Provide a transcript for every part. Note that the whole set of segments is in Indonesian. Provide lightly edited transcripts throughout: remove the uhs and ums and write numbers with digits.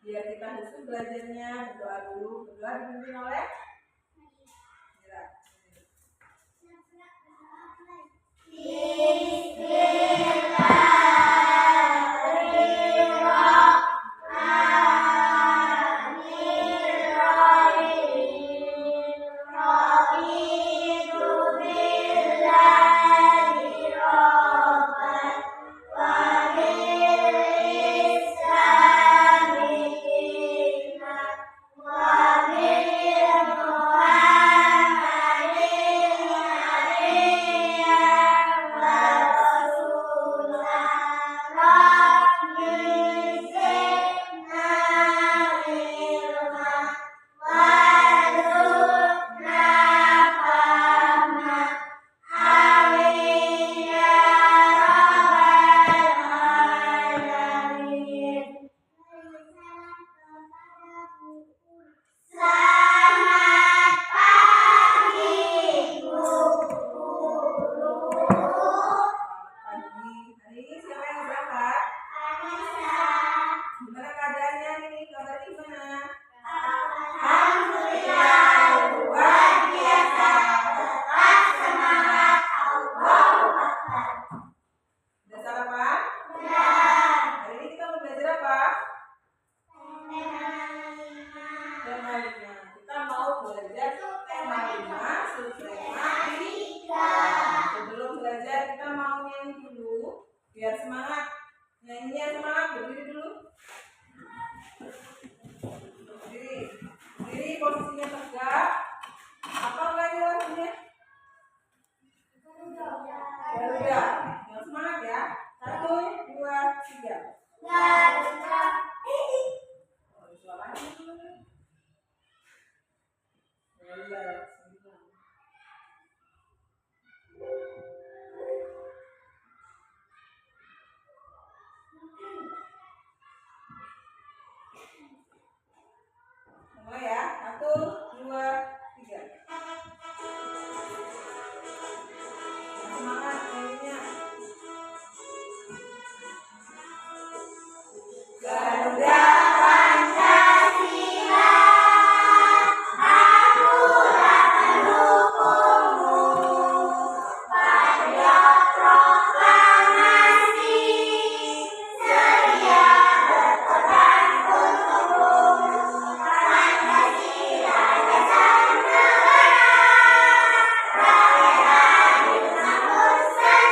Biar kita khusus belajarnya, berdoa dulu. Berdoa dipimpin oleh Mira. Biar semangat, nyanyinya semangat, berdiri dulu. Berdiri, posisinya tegak. Apa lagi lagunya? Garuda. Yang semangat ya. 1, 2, 3. Garuda. Suaranya dulu. Mulai ya, 1, 2, 3. Semangat nyanyinya. Garuda Pancasila, aku akan dukungmu pada proklamasi, sedia berkorban untukmu. Pancasila dasar negara, rakyat adil makmur sentosa,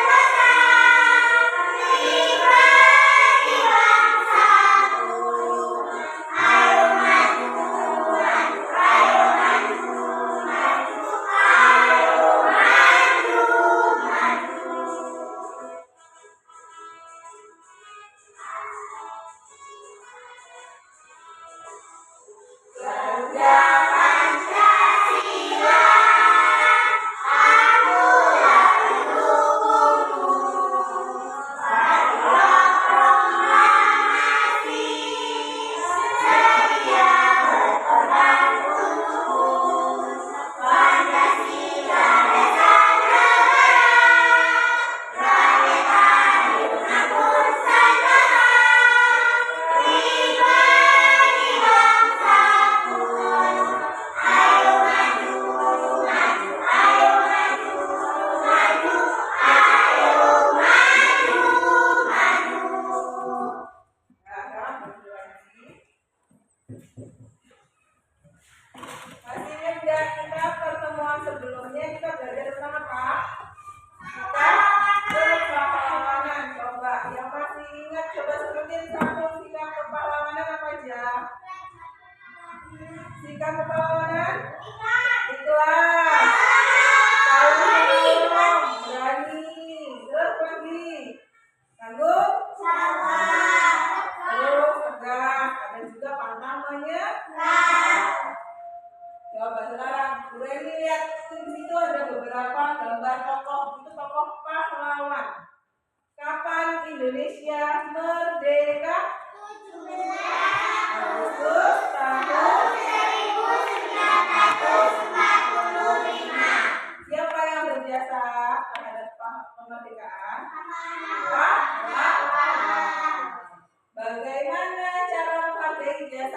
pribadi bangsaku. Ayo maju, maju, ayo maju, maju, ayo maju, maju. Garuda Pancasila, aku akan dukungmu pada proklamasi, sedia berkorban untukmu. Pancasila dasar negara, rakyat adil makmur sentosa, pribadi bangsaku. Ayo maju, maju, ayo maju, maju, ayo maju, maju. Sekarang berdua lagi. Masih ingat kita pertemuan sebelumnya kita belajar tentang apa? Kita berpahlawanan. Coba yang masih ingat coba sebutin satu sikap kepahlawanan apa aja? Sikap kepahlawanan? Ikhlas. Tanggung, berani. Terus lagi. Tanggung. Terus tegas. Ada juga pantamanya. Coba sekarang, Bu Reni lihat di situ ada beberapa gambar tokoh. Itu tokoh pahlawan. Kapan Indonesia merdeka? 17 Agustus tahun 1945. Siapa yang berjasa terhadap kemerdekaan? Pahlawan. Bagaimana cara menghargai jasa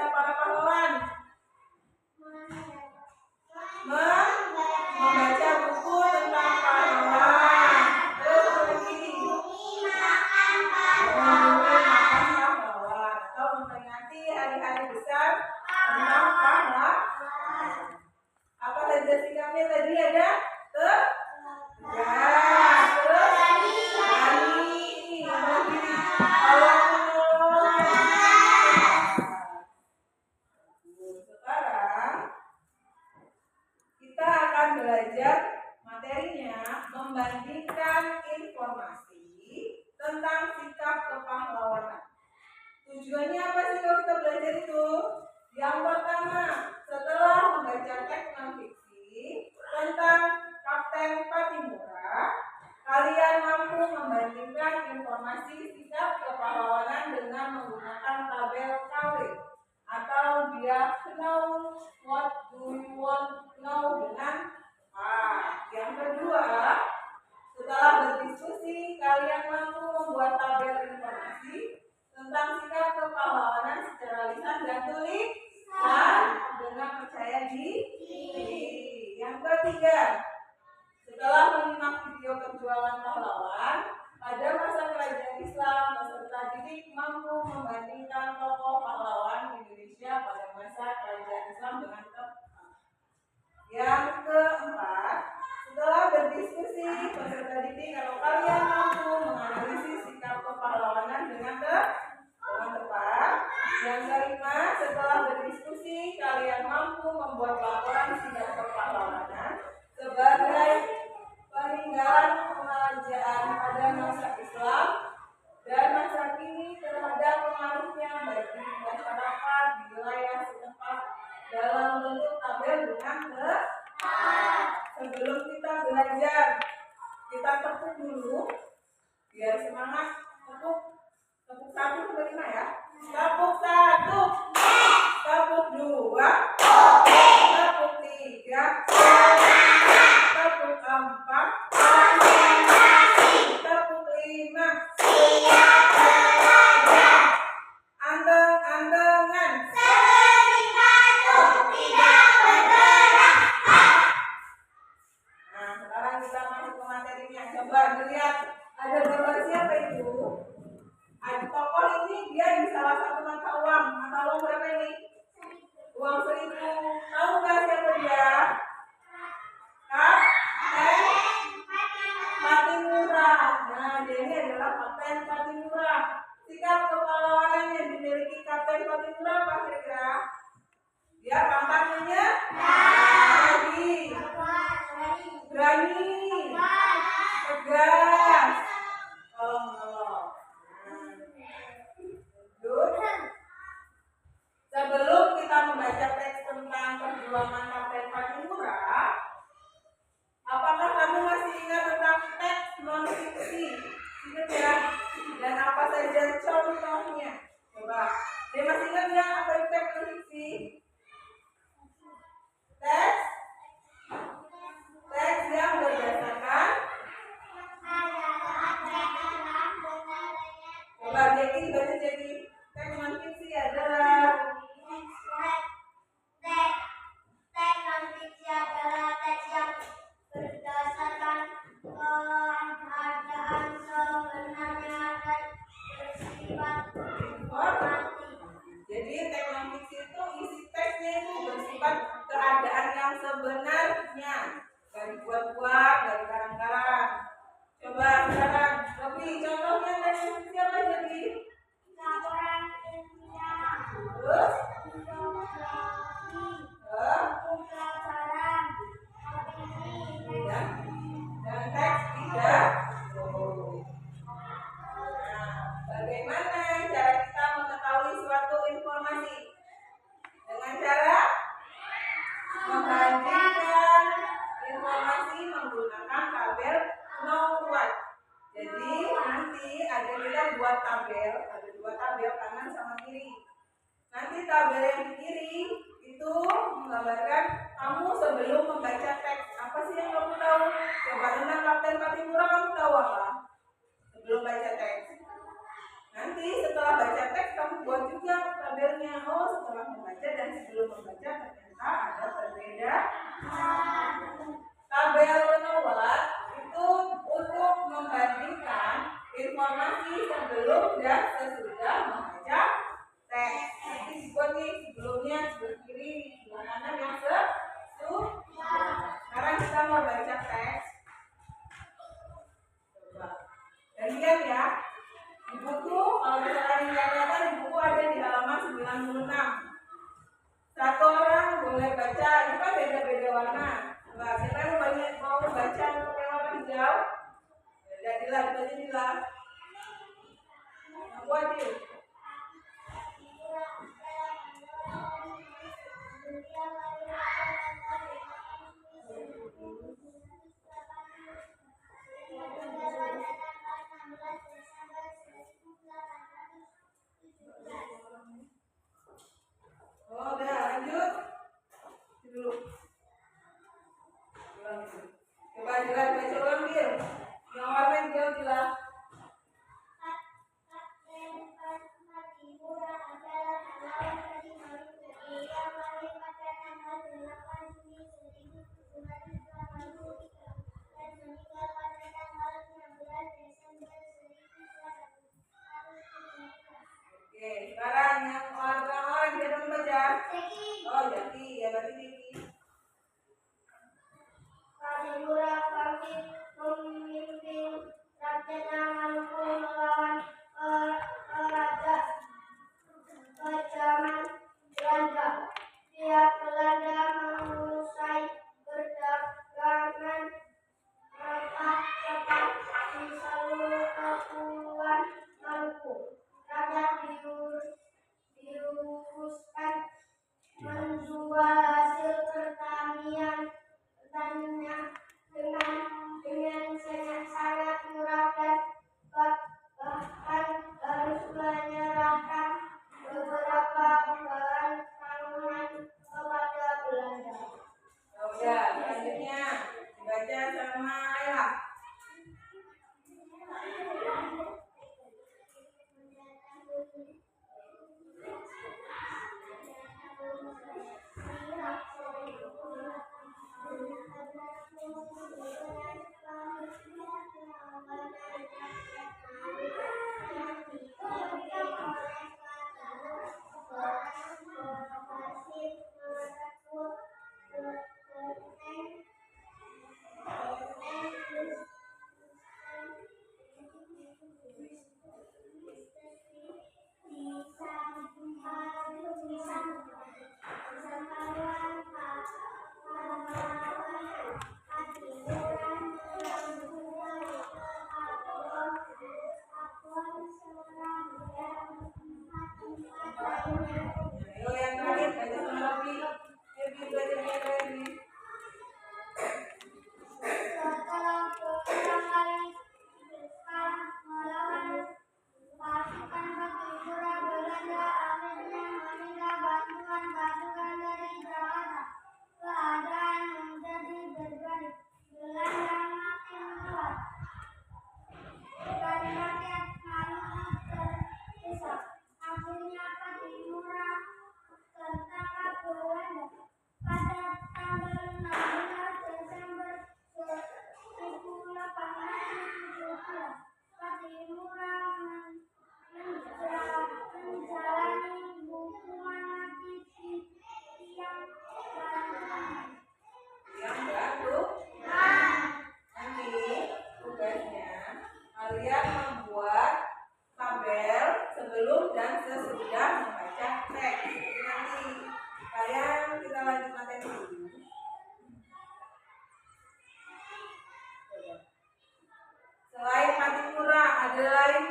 tentang sikap kepahlawanan. Tujuannya apa sih kalau kita belajar itu? Yang pertama, setelah membaca teks non-fiksi tentang Kapten Patimura, kalian mampu membandingkan informasi sikap kepahlawanan dengan menggunakan tabel KW atau dia know what do you want know dengan Yang kedua, setelah berdiskusi, kalian mampu membuat tabel informasi tentang sikap kepahlawanan secara lisan dan tulisan dengan percaya diri. Yang ketiga, setelah menyimak video perjuangan pahlawan pada masa kerajaan Islam, peserta didik mampu membandingkan tokoh pahlawan Indonesia pada masa kerajaan Islam dengan tepat. Yang keempat, setelah berdiskusi, peserta didik kalau kalian mampu menganalisis sikap kepahlawanan dengan tepat. Yang kelima, setelah berdiskusi, kalian mampu membuat laporan sikap kepahlawanan sebagai peninggalan kerajaan pada masa Islam dan masa kini terhadap pengaruhnya bagi masyarakat di wilayah setempat dalam bentuk tabel dengan Sebelum kita belajar, kita tepuk dulu biar semangat. Tepuk 1 sampai 5 ya. Tepuk 1, tepuk 2, tepuk 3, tepuk 4, tepuk 5. Andeng-andengan. Nah, sekarang kita masuk ke materinya. Coba dilihat, ada gambar siapa itu? Ada tokoh ini, dia di salah satu mata uang. Mata uang berapa ini? Uang 1.000. Tahu nggak siapa dia? Kapten Patimura. Nah, dia ini adalah Kapten Patimura. Sikap kepahlawanan yang dimiliki Kapten Patimura apa kira-kira? Dia pantangnya berani, tegas, tolong. Sebelum kita membaca teks tentang perjuangan Kapten Patimura, apakah kamu masih ingat tentang teks non-fiksi? Ingat ya? Dan apa saja contohnya? Coba, dia masih ingat ya apa itu teks non-fiksi? Teks yang berdasarkan. Coba jadi baca jadi. Teks non-fiksi adalah teks non-fiksi adalah teks yang berdasarkan keadaan sebenarnya dan bersifat informatif. Jadi teks non-fiksi itu isi teksnya itu bersifat keadaan yang sebenarnya, dari buat-buat, dari karang-karang. Coba sekarang, lebih contohnya teks non-fiksi apa jadi? Laporan ilmiah, Terus? pembelajaran, opini, Dan teks tidak. Bagaimana cara kita mengetahui suatu informasi? Dengan cara membandingkan informasi menggunakan tabel know what. Jadi nanti kita buat tabel, ada 2 tabel kanan sama kiri. Nanti tabel yang di kiri itu menggambarkan kamu sebelum membaca teks. Apa sih yang kamu tahu? Coba tentang Kapten Patimura kamu tahu apa? Sebelum baca teks. Nanti setelah baca teks kamu buat juga tabelnya. Oh, setelah membaca dan sebelum membaca ternyata ada perbedaan. Tabel penawar itu untuk membandingkan informasi sebelum dan sesudah membaca teks. Nanti dibuat nih sebelumnya sebelah kiri, sebelah kanan yang sesudah. Sekarang kita mau baca teks. Coba. Dan lihat ya. Di buku, kalau misalkan yang kelihatan di buku ada di halaman 96. Satu orang boleh baca, itu kan beda-beda warna. Nah, siapa yang mau baca pakai warna hijau? Jadilah,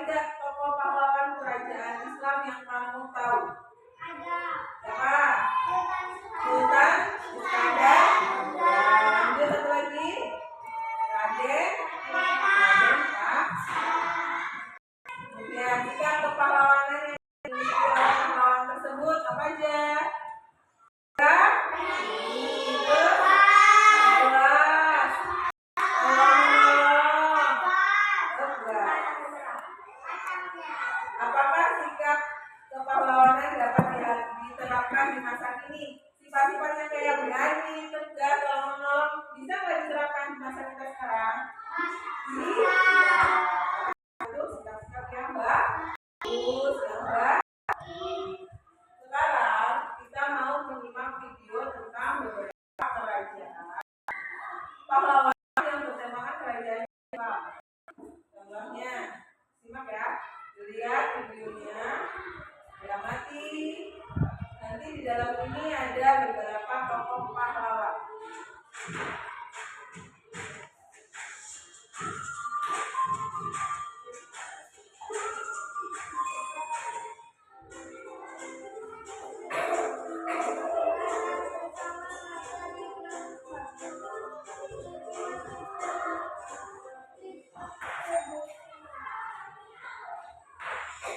tidak tokoh pahlawan kerajaan Islam yang kamu tahu? Ada. Siapa? Sultan Sultan Iskandar. Ya, lanjut satu lagi. Raden Pak. Kemudian jika kepahlawanan yang dimiliki oleh pahlawan tersebut apa aja? Apakah sikap kepahlawanan dapat diterapkan di masa kini? Sifat-sifatnya kayak berani, tegas, tolong menolong, bisa nggak diterapkan di masa kita sekarang? Bisa. Itu sikap-sikap yang bagus, yang baik. Sekarang kita mau menyimak video tentang beberapa kerajaan pahlawan yang bertemakan kerajaan Islam. Contohnya, simak ya. Lihat videonya, amati. Nanti di dalam ini ada beberapa tokoh pahlawan.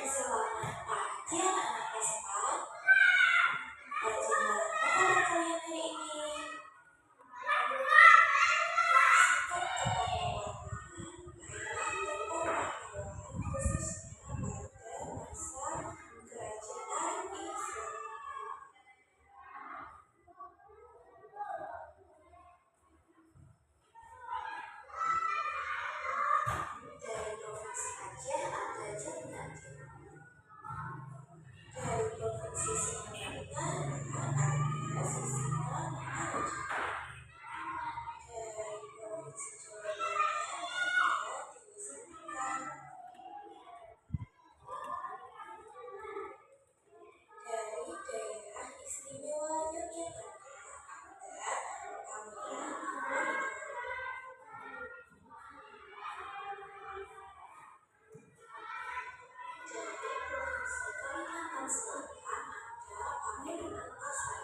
Selamat pagi anak-anak SMA. Bagaimana kabar kalian hari ini? Sikap kepahlawanan adalah pahlawan khususnya pada masa kerajaan Islam. Dari provinsi Aceh ada Jannati. Dari provinsi Sumatera Utara ada Sisina Maharaj. Dari provinsi Jawa Barat ada Dewi Sartika. Dari daerah istimewa Yogyakarta ada Pangeran Hamengkubuwono. Dari provinsi Kalimantan Selatan ada Pangeran Kasar.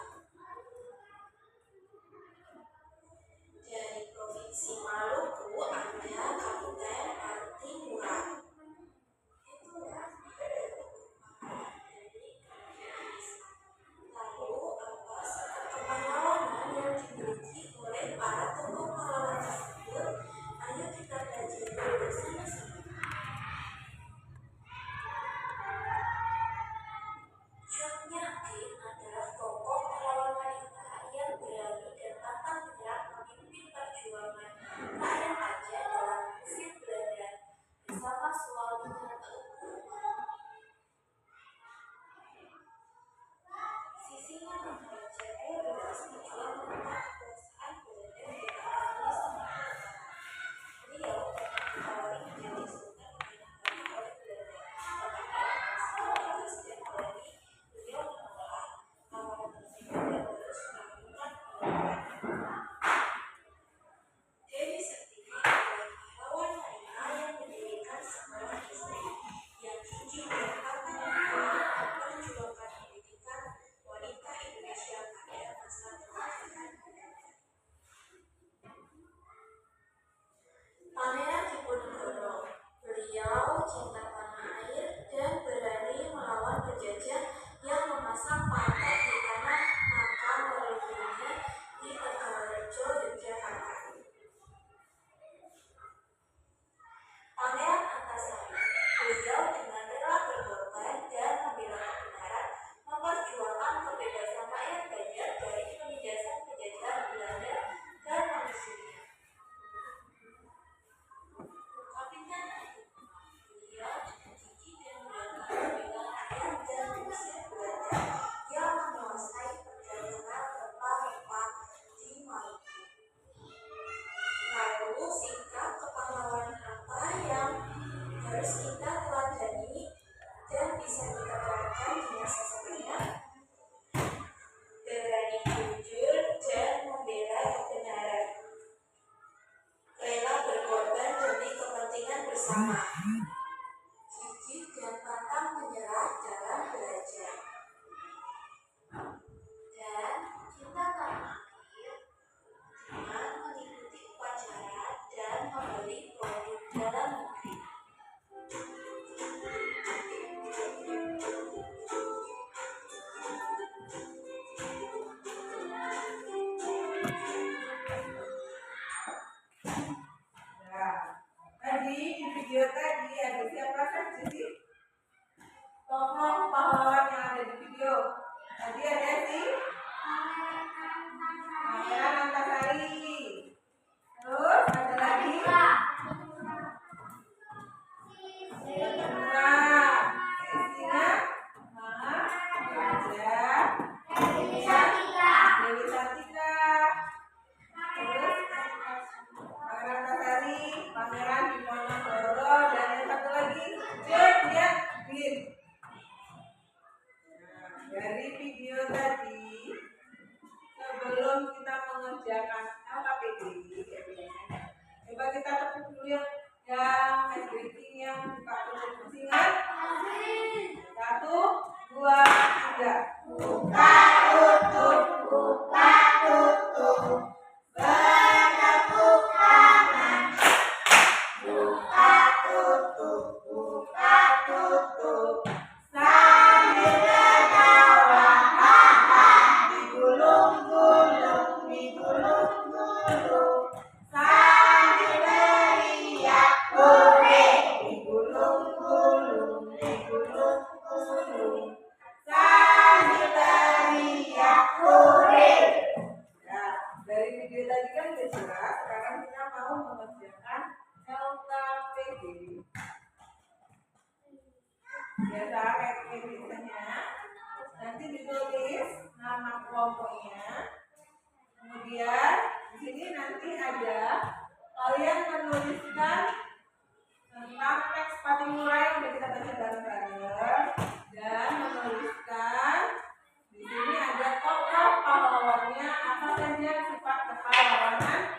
Dari provinsi Maluku ada Kapten Artimura. Itulah perumpamaan dari kerajaan Islam. Lalu apa sikap kepahlawanan yang dimiliki oleh para tokoh pahlawan tersebut? Ayo kita pelajari bersama-sama. Jomnyadin adalah tokoh pahlawan wanita yang berani dan pantang menyerah memimpin perjuangan gigih dan pantang menyerah dalam belajar. Dan kita tak akhir dengan mengikuti upacara dan membeli produk dalam negeri. Nah, tadi di video tadi ada siapa saja sih? Tokoh pahlawan yang ada di video. Tadi ada si Pangeran Antasari. Terus ada lagi Singa, Raja, Dewi Sartika. Terus Pangeran Antasari, Pangeran Diponegoro, dan yang satu lagi Bin. Nah, dari video tadi, sebelum kita mengerjakan LKPD, coba kita tepuk dulu yang handwriting yang buka tutup. Ingat? 1, 2, 3. Buka tutup, buka tutup. Bertepuk tangan. Buka tutup, buka tutup. Sambil tertawa, haha. Digulung-gulung, digulung-gulung. Sambil teriak, hore. Digulung-gulung, digulung-gulung. Sambil teriak, hore. Nah, dari video tadi kan udah jelas. Sekarang kita mau mengerjakan LKPD. Biasa kayak biasanya. Nanti ditulis nama kelompoknya. Kemudian di sini nanti ada kalian menuliskan tentang teks Patimura yang udah kita baca bareng-bareng dan menuliskan di sini ada tokoh pahlawannya, apa saja sifat kepahlawanan.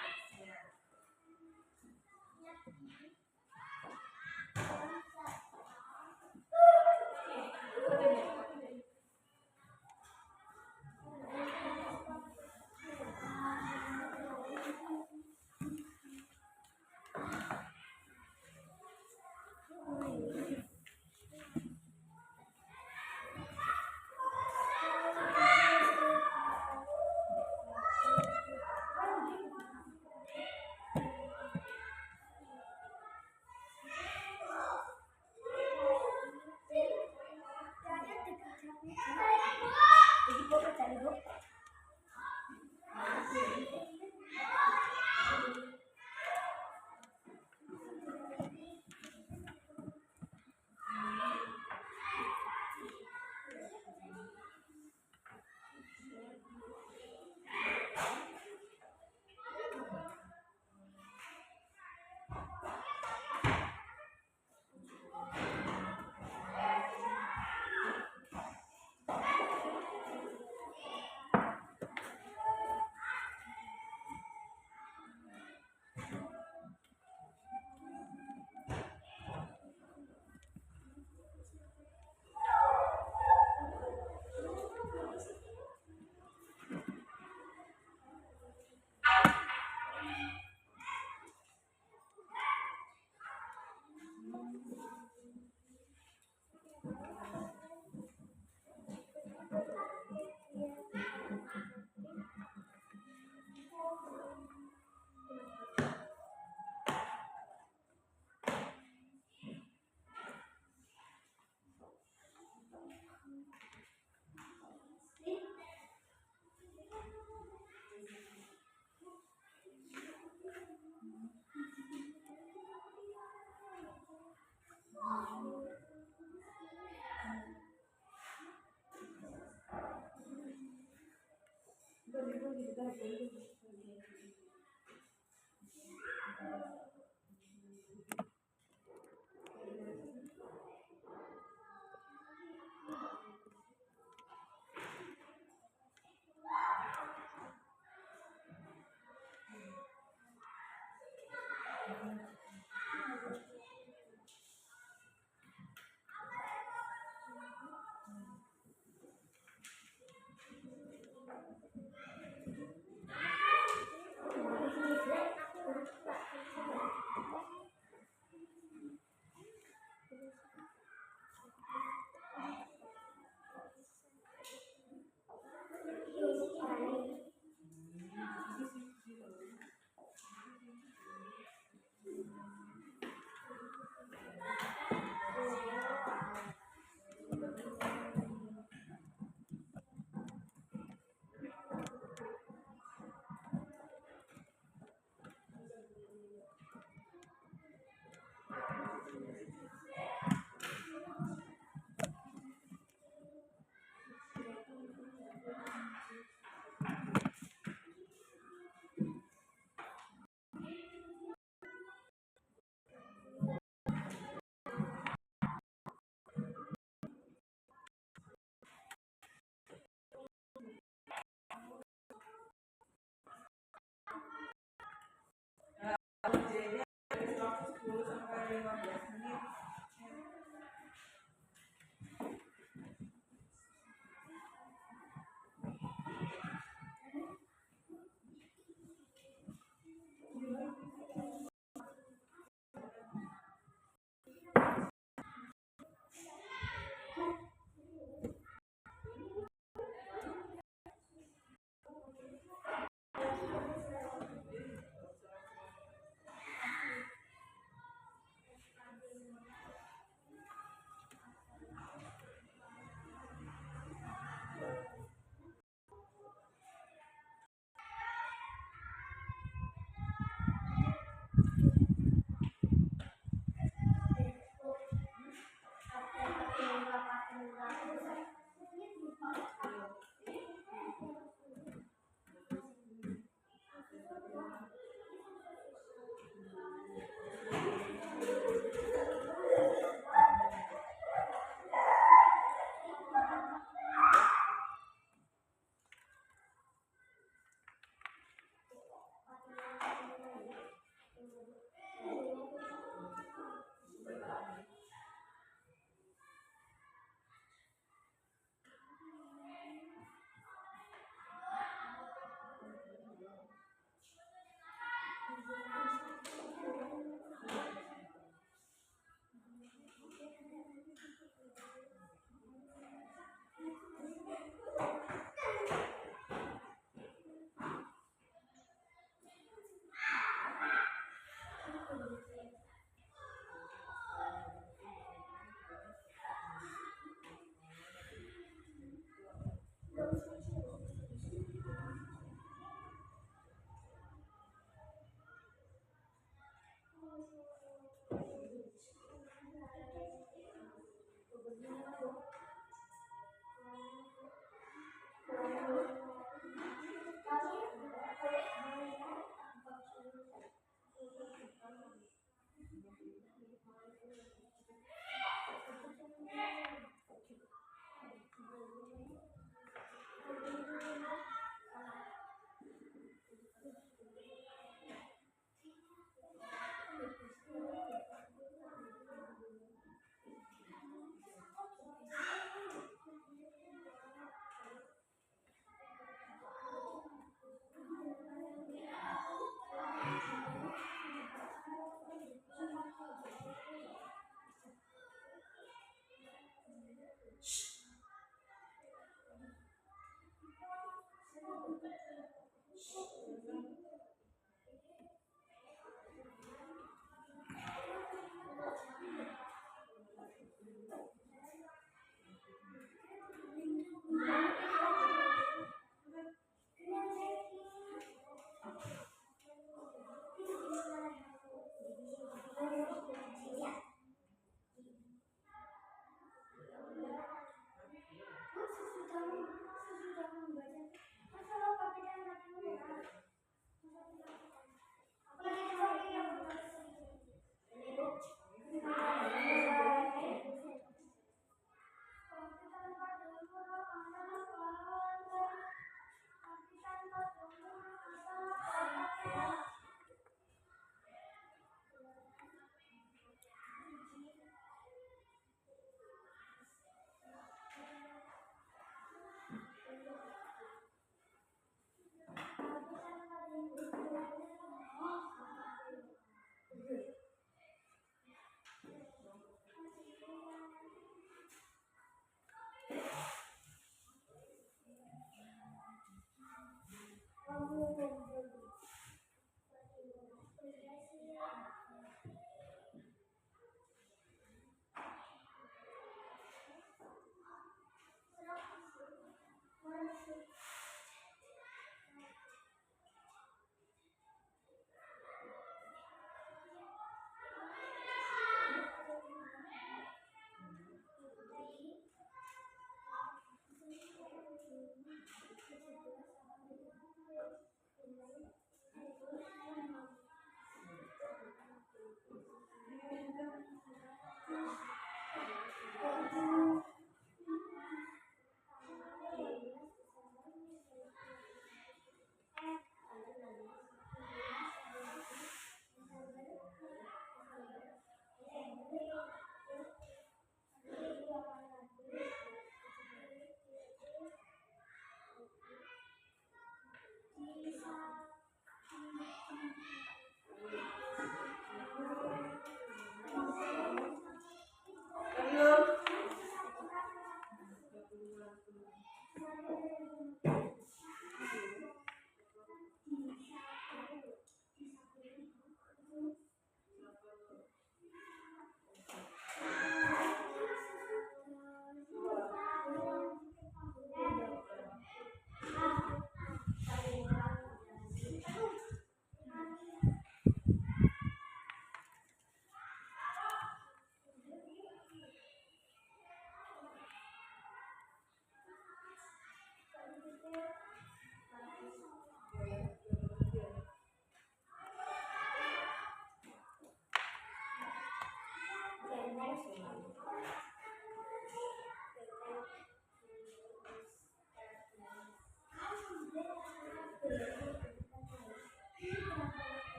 Belum.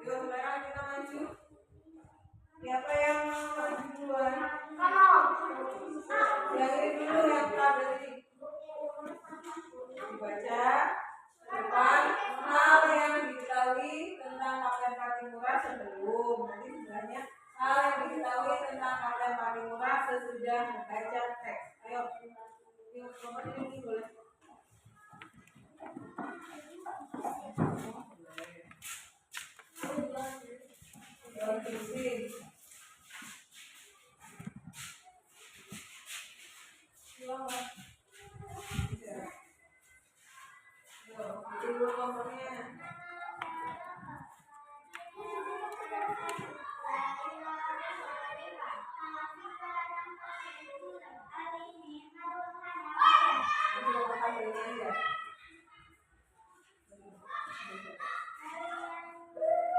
Yuk sekarang kita maju. Siapa yang maju duluan? Yang ini dulu yang berarti dibaca depan hal yang diketahui tentang Kapten Patimura sebelum, nanti sebenarnya hal yang diketahui tentang Kapten Patimura sesudah membaca teks. Ayo, yuk nomor ini boleh. Terusin. Selamat. Dulu nomornya.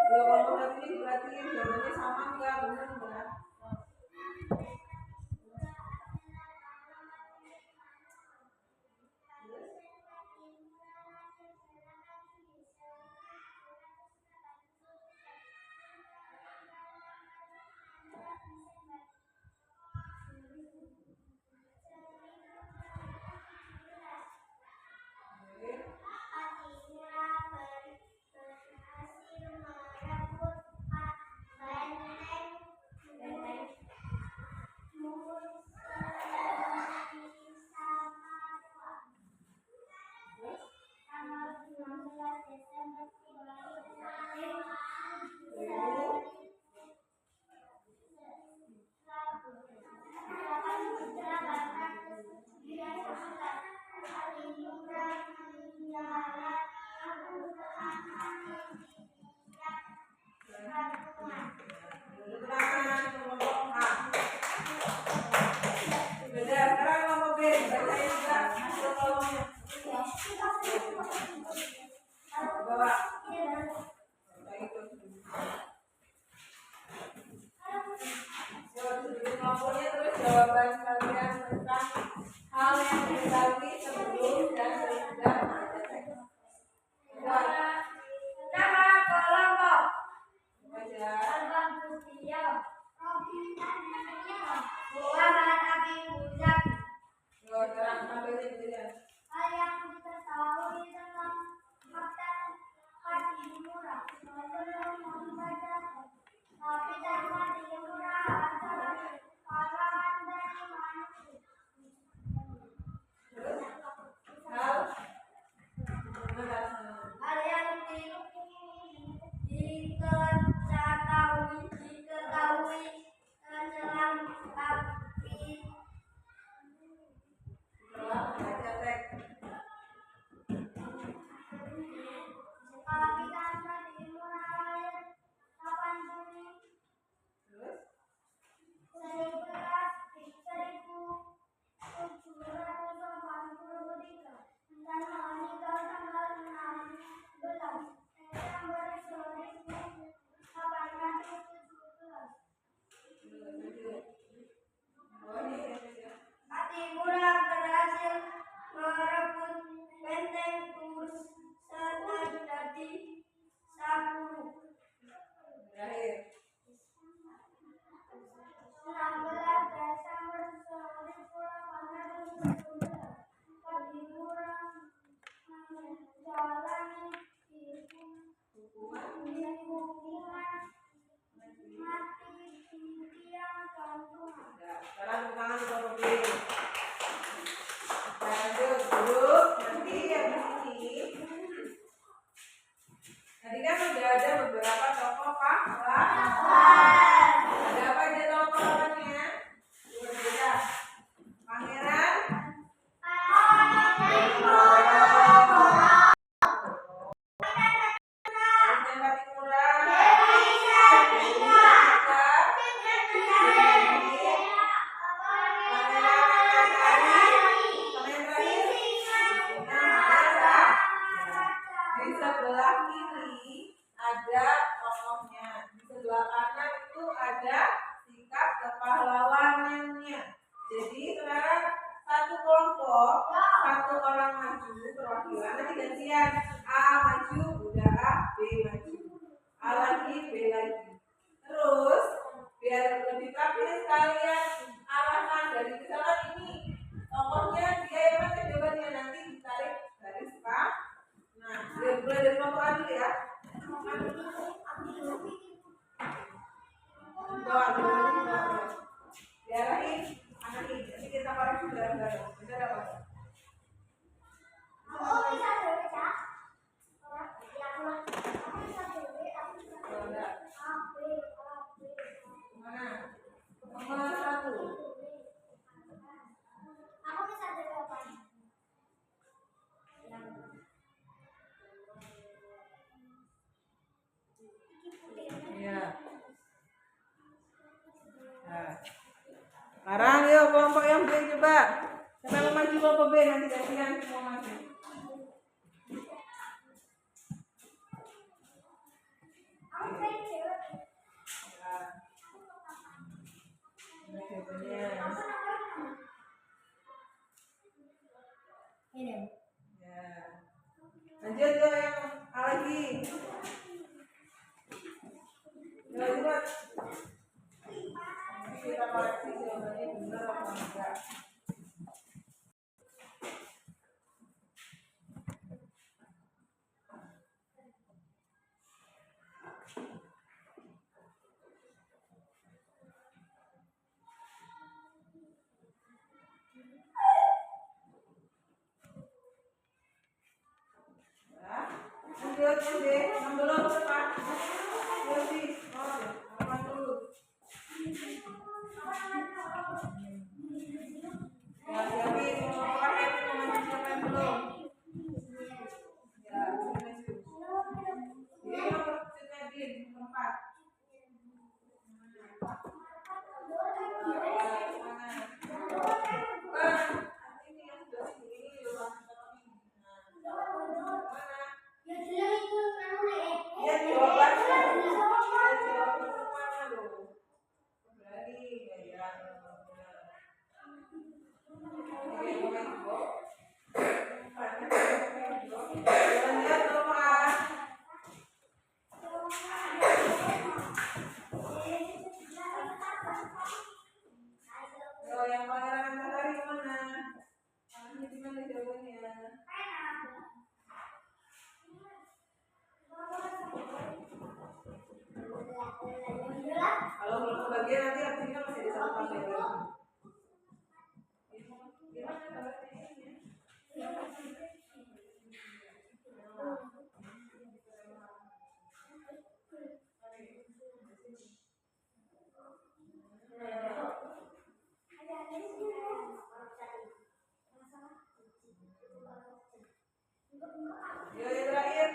Jawaban ini berarti jawabannya sama enggak, benar enggak? Tenang, kelompok A. Beda, sekarang kelompok B. Bacain juga hasil kolomnya. Bawa. Kelompoknya terus jawaban kalian tentang hal yang diketahui sebelum dan sesudah membaca teks. Nama kelompok Baca. Abang Sutio, Muhammad Abi Muzak. Sekarang ambil ini. Hal yang diketahui tentang Maktab Hati-Murah sebelum membaca tapi tanpa dimurah adalah pahlawan dari manusia. Hal yang diketahui tentang api tanpa dimurah ayat 8 Juni 1783 dan meninggal tanggal 16 Desember 1817. Hati-Murah berhasil merebut benteng Tours serta jadi Sakuru. 16 Desember 1819, Hati-Murah menjalani hukuman mati di tiang gantungan. Sekarang tangan kelompok B. Lanjut dulu. Nanti yang di sini. Tadi kan sudah ada beberapa tokoh pahlawan. Ada apa aja tokoh pahlawannya? Berbeda. Pangeran. Di sebelah kiri ada tokohnya, di sebelah kanan itu ada sikap kepahlawanannya. Jadi sekarang satu kelompok, satu orang maju perwakilan, nanti gantian A maju, udah A, B maju, A lagi, B lagi. Terus biar lebih praktis kalian arahkan dari misalkan ini tokohnya dia yang mana jawabannya, nanti ditarik garis Pak. Nah, mulai dari kelompok A dulu ya. Bawa dulu. Diarahin anak ini. Nanti kita koreksi bareng-bareng. Benar apa? Aku bisa baca. Aku bisa Mana? Nomor 1. Aku bisa jawaban. Iya. Nah. Sekarang yuk kelompok yang B coba. Siapa yang mau maju kelompok B, nanti gantian semua maju. Aku pengen cewek. Nah. Ini jawabannya. Ini. Ya. Lanjut ke yang A lagi. Coba. Kita koreksi jawabannya benar apa enggak. deh, yang belum cepat. Berarti, oh, apa dulu? Ya, siapin, mau pakai siapa yang belum? Ya, ini nomor Din, tempat. Yang pangeran matahari mana? Ini gimana jawabannya? Kalau belum kebagian nanti artinya masih ada satu pangeran. Gimana kabarnya? Yo, yang terakhir.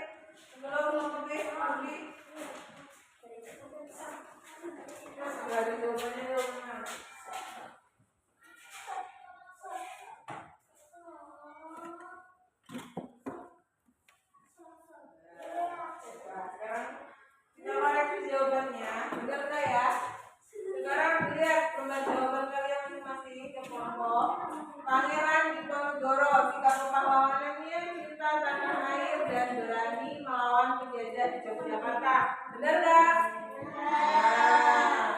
Belum lebih. Sudah ada jawabannya dong. Sekarang kita koreksi jawabannya. Benar nggak ya? Sekarang lihat lembar jawaban kalian masing-masing ke kelompok. Pangeran Diponegoro, sikap kepahlawanannya cinta tanah air dan berani melawan penjajah di Yogyakarta. Benar nggak? Nah,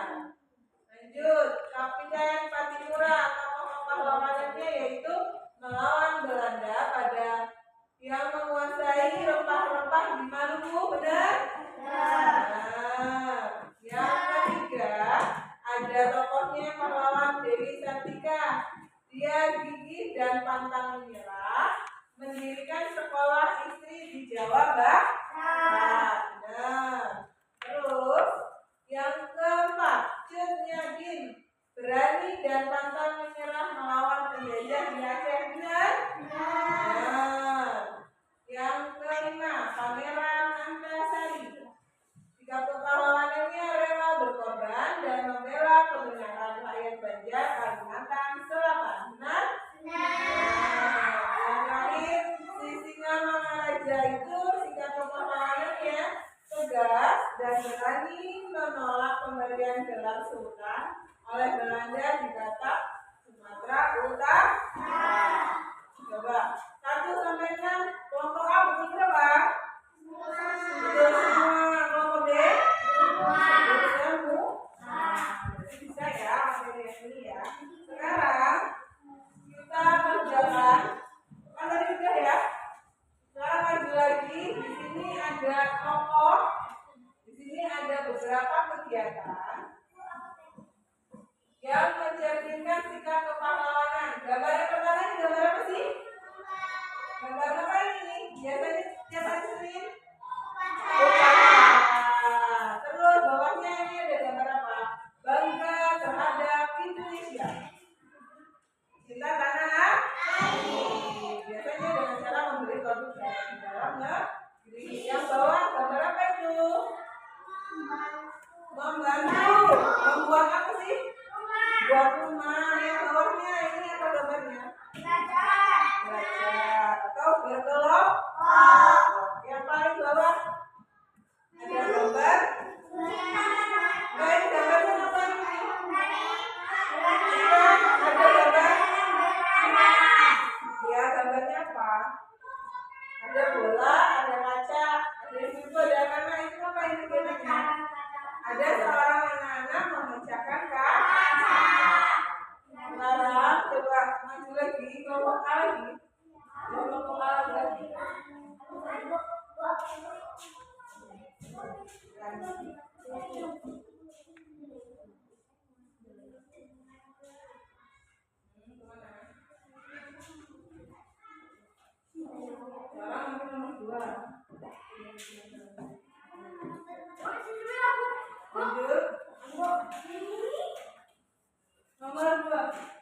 lanjut. Kapiten Patimura, tokoh kepahlawanannya yaitu melawan Belanda pada yang menguasai rempah-rempah di Maluku. Benar? Nah, yang ketiga ada tokohnya pahlawan Dewi Sartika. Dia gigih dan pantang menyerah, mendirikan sekolah istri di Jawa Barat. Nah, terus yang keempat, Cut Nyakin, berani dan pantang menyerah melawan penjajah di Aceh. Benar? Nah, yang kelima, Pangeran Antasari. Sikap kepahlawanannya rela berkorban dan membela kebenaran rakyat Banjar Kalimantan Selatan. Benar? Yang terakhir, si Singamangaraja itu sikap kepahlawanannya tegas dan berani menolak pemberian gelar sultan oleh Belanda di Batak, Sumatera Utara. Coba 1 sampai 6, kelompok A betul berapa? Betul semua. Kelompok B? Betul semua. Berarti bisa ya materi yang ini ya. Sekarang kita kerjakan. Kan tadi sudah ya. Sekarang maju lagi. Di sini ada tokoh. Di sini ada beberapa kegiatan yang mencerminkan sikap kepahlawanan. Gambar yang pertama ini gambar apa sih? Gambar apa ini? Biasanya tiap hari Senin. Terus bawahnya ini ada gambar apa? Bangga terhadap Indonesia. Cinta tanah air. Biasanya dengan cara membeli produk di dalam negeri. Yang bawah gambar apa itu? Membantu. Membuat apa sih? Buat rumah. Yang bawahnya ini apa gambarnya? Baca atau berkelompok. Yang paling bawah ada gambar. Baik, gambarnya apa ini? Ada gambar. Ya, gambarnya apa? Ada bola, ada kaca, ada situ, ada mana? Itu apa ini gambarnya? Ada seorang anak-anak memecahkan kaca. Sekarang coba maju lagi, kelompok A lagi. Kelompok A lagi. Sekarang nomor 2. Lanjut. Nomor 2.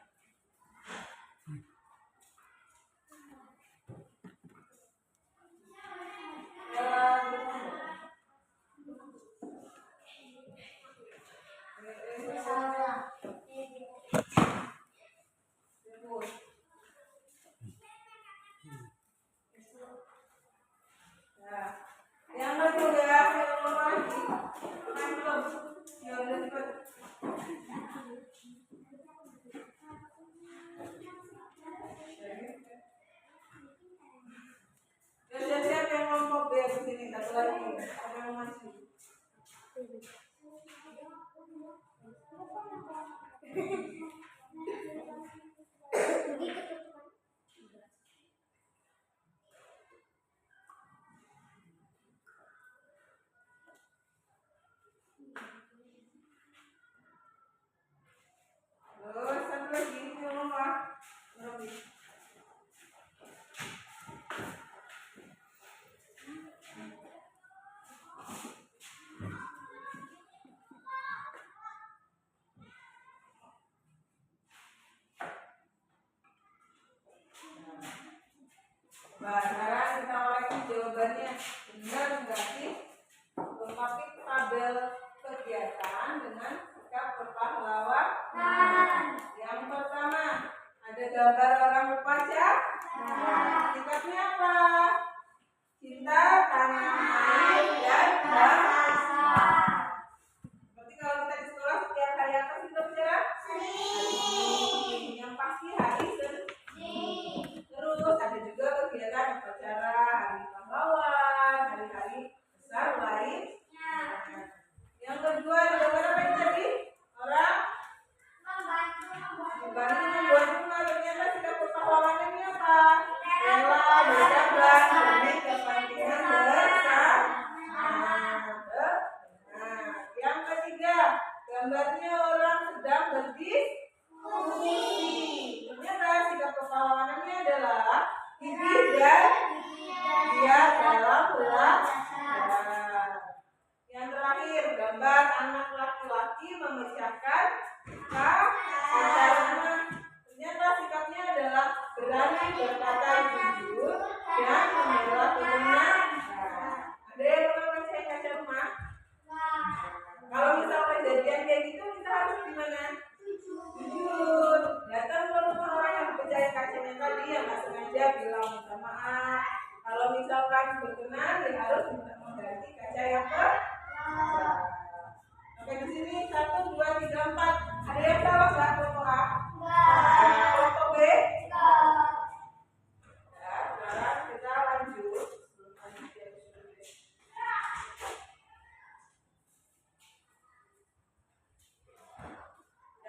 Yang kedua, yang lagi. Yang udah siapa yang ngomong biar begini satu lagi. Ada yang masih. Terus satu lagi yang ngomong. Nah, sekarang kita koreksi jawabannya. Benar enggak sih? Lengkapi tabel kegiatan dengan sikap berpahlawan. Yang pertama, ada gambar orang upacara. Sikapnya apa? Cinta, tanah, air, dan bangsa. Berarti kalau kita di sekolah setiap hari apa sih belajar? Yang pasti hari Senin. Terus ada juga kegiatan upacara hari pahlawan, hari-hari besar lainnya. Yang kedua ada gambar apa ini tadi? Orang membantu membuat rumah. Ternyata sikap kepahlawanan ini apa? Rela bersabar demi kepentingan bersama. Yang ketiga, gambarnya orang sedang berdiskusi. Ternyata sikap kepahlawanannya adalah gigih dan giat dalam belajar. Yang terakhir, gambar anak laki-laki memecahkan kaca. Ternyata sikapnya adalah berani berkata jujur dan membela kebenaran. Ada yang pernah mecahin kaca rumah? Kalau misal kejadian kayak gitu, kita harus gimana? Jujur. Datang ke rumah orang yang pecahin kacanya tadi, yang nggak sengaja bilang minta maaf. Kalau misalkan berkenan, ya harus minta mengganti kaca yang pecah. Sampai di sini 1, 2, 3, 4. Ada yang salah nggak kelompok A? Kelompok B? Ya, sekarang kita lanjut.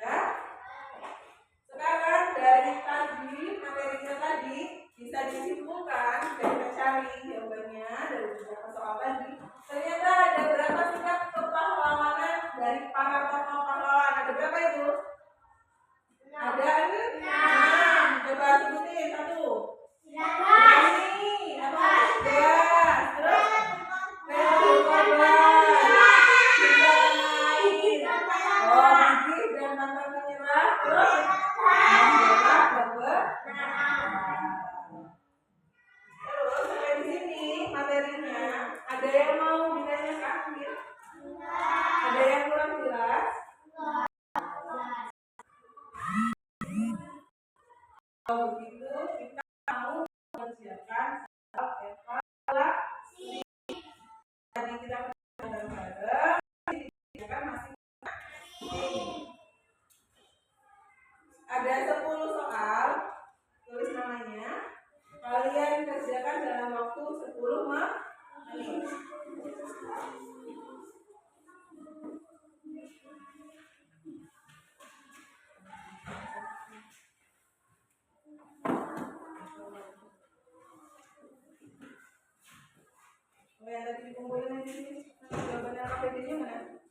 Ya. Sekarang dari tadi materinya tadi bisa disimpulkan, kita cari jawabannya dari beberapa soal tadi. Ternyata ada berapa sikap kepahlawanan dari para tokoh pahlawan? Ada berapa itu? Ada 6. Coba sebutin. 1. Berani. Apa? Tegas. Terus? Berkorban. Cinta tanah air. Oh, gigih dan pantang menyerah. Terus? Membela kebenaran. Terus sampai di sini materinya. Ada yang mau ditanyakan mungkin? Ada yang kurang jelas? Kalau begitu kita mau mengerjakan soal evaluasi. Tadi kita bareng-bareng dikerjakan masing-masing. Ada 10 soal, tulis namanya. Kalian kerjakan dalam waktu 10 menit. Oh, yang tadi dikumpulin di sini, jawabannya KPD-nya mana?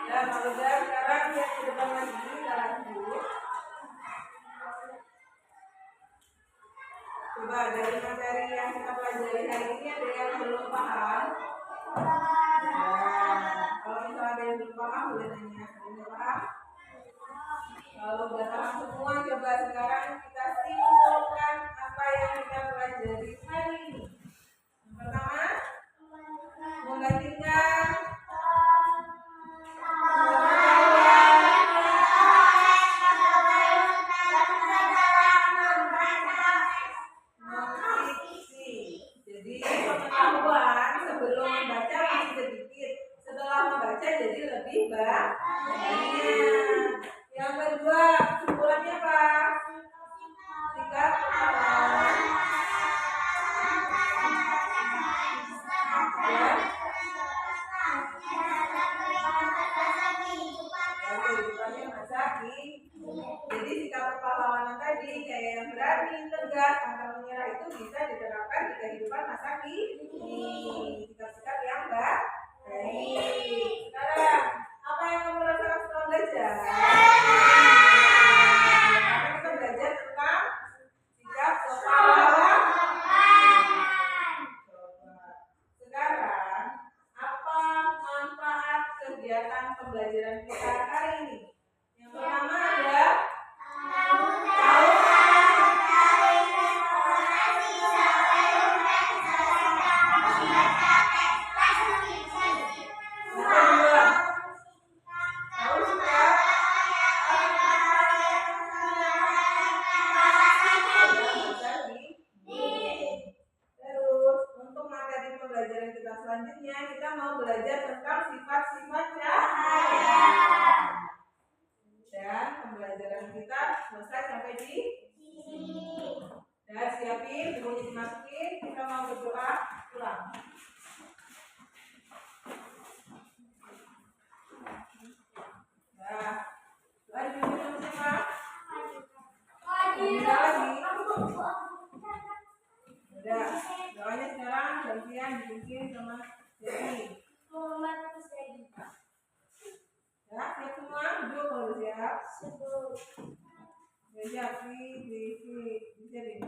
Dan kalau sekarang lihat ke depan lagi, kita lanjut. Coba dari materi yang kita pelajari hari ini ada yang belum paham? Kalau misalnya ada yang belum paham boleh nanya. Ada paham? Kalau udah paham semua, coba sekarang kita simpulkan apa yang kita pelajari hari ini. Yang pertama, menggantikan mendiksi. Jadi pengetahuan sebelum membaca masih sedikit, setelah membaca jadi lebih banyak. Yang kedua, kesimpulannya apa? Sikap pahlawan. Jadi sikap kepahlawanan tadi kayak yang berani, tegas, pantang menyerah itu bisa diterapkan di kehidupan masa kini. Sikap-sikap yang baik. Sekarang, apa yang kamu rasakan setelah belajar? Karena kita belajar tentang sikap kepahlawanan. Sekarang, apa manfaat kegiatan pembelajaran kita hari ini? Yang pertama ada pembelajaran kita selanjutnya, kita mau belajar tentang sifat-sifat cahaya. Dan pembelajaran kita selesai sampai di sini. Dan siapin, bukunya dimasukin, kita mau berdoa pulang. Nah, lagi minum siapa? Bisa lagi. Udah, doanya sekarang gantian dibikin sama Jadi. Ya, siap semua? Duduk kalau siap. Udah siap, bisa di.